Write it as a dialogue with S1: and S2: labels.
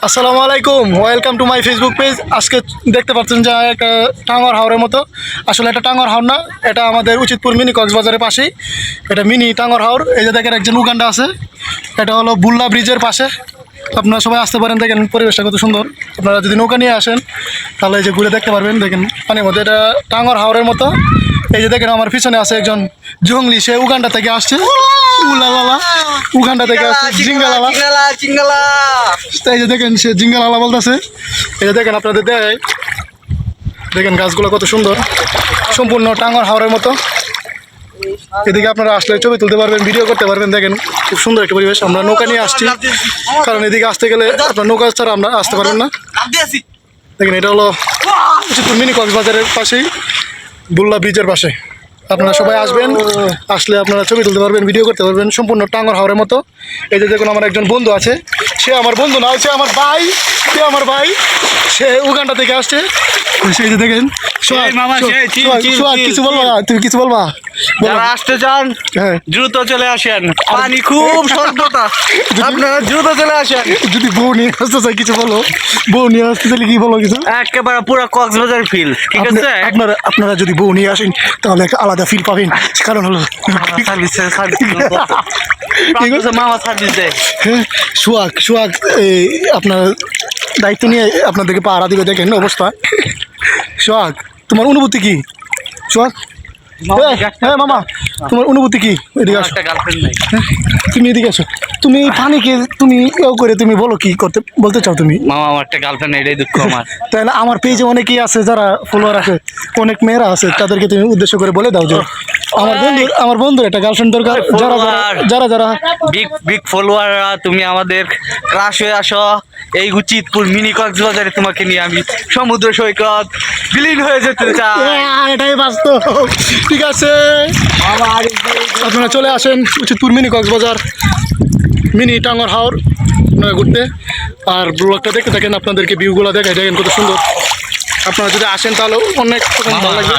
S1: আসসালামু আলাইকুম, welcome to my Facebook page. আজকে দেখতে পাচ্ছেন যে একটা টাঙ্গর হাওরের মতো, আসলে এটা টাঙ্গর হাওর না, এটা আমাদের উচিতপুর মিনি কক্সবাজারের পাশেই এটা মিনি টাঙ্গর হাওর। এই যে দেখেন একজন উগান্ডা আছে, এটা হলো বুল্লা ব্রিজের পাশে। আপনারা সবাই আসতে পারেন, দেখেন পরিবেশটা কত সুন্দর। আপনারা যদি নৌকা নিয়ে আসেন তাহলে এই যে ঘুরে দেখতে পারবেন। দেখেন পানির মধ্যে এটা টাঙ্গর হাওরের মতো। এই যে দেখেন আমার পিছনে আছে একজন জঙ্গলি, সে উগান্ডা থেকে আসছে। উলালালা, উগান্ডা থেকে আসছে, জিঙ্গালালা। এই যে দেখেন সে জিঙ্গালালা বলতেছে। এই যে দেখেন আপনাদের দেয়, দেখেন গাছগুলো কত সুন্দর, সম্পূর্ণ টাঙ্গর হাওরের মতো। এদিকে আপনারা আসলে ছবি তুলতে পারবেন, ভিডিও করতে পারবেন। দেখেন খুব সুন্দর একটা পরিবেশ। আমরা নৌকা নিয়ে আসছি, কারণ এদিকে আসতে গেলে আপনার নৌকা ছাড়া আমরা আসতে পারবেন না। দেখেন এটা হলো মিনি কক্সবাজারের পাশেই বুল্লা ব্রিজের পাশে। আপনারা সবাই আসবেন, আসলে আপনারা ছবি তুলতে পারবেন, ভিডিও করতে পারবেন, সম্পূর্ণ টাঙ্গর হাওরের মতো। এই যে দেখুন আমার একজন বন্ধু আছে, সে আমার বন্ধু না, সে আমার ভাই, সে উগান্ডা থেকে আসছে। সেই যে দেখেন কিছু বলবা, তুমি কিছু বলবা?
S2: যারা আসতে চান দ্রুত চলে আসেন, পানি খুব স্বল্পতা, আপনারা দ্রুত চলে আসেন।
S1: যদি বউ নিয়ে আসতে চাই কিছু বলো, বউ নিয়ে আসতে চাইলে কি বলো কিছু?
S2: একেবারে পুরো কক্সবাজার ফিল, ঠিক আছে?
S1: আপনারা যদি বউ নিয়ে আসেন তাহলে একটা আলাদা ফিল পাবেন, কারণ হলো
S2: মামা সার্ভিস দেয়।
S1: সোহাগ আপনার দায়িত্ব নিয়ে আপনাদেরকে পাহারা দিবে। দেখেন অবস্থা। সোহাগ, তোমার অনুভূতি কি? সোহাগ, হ্যাঁ মামা, তোমার অনুভূতি কি? এদিকে আসো, তুমি এদিকে আসো। তুমি পানিকে তুমি করে তুমি বলো, কি করতে বলতে চাও তুমি?
S2: মামা আমার একটা গার্লফ্রেন্ড, এটাই দুঃখ আমার।
S1: তাহলে আমার পেজে অনেকেই আছে, যারা ফলোয়ার আছে, অনেক মেয়েরা আছে, তাদেরকে তুমি উদ্দেশ্য করে বলে দাও যে আমার বন্ধুর একটা গার্লফ্রেন্ড দরকার। যারা
S2: বিগ ফলোয়াররা, তুমি আমাদের ক্রাশ হয়ে আসো। এই উচিতপুর মিনি কক্সবাজারে তোমাকে নিয়ে আমি সমুদ্র সৈকত বিলীন হয়ে যেতে চাই।
S1: এটাই বাস্তব। ঠিক আছে, আপনারা চলে আসেন উচিতপুর মিনি কক্সবাজার, মিনি টাঙ্গর হাওর আপনারা ঘুরতে। আর ব্লগটা দেখতে থাকেন, আপনাদেরকে ভিউগুলো দেখায়, দেখেন কত সুন্দর। আপনারা যদি আসেন তাহলে অনেক ভালো লাগবে।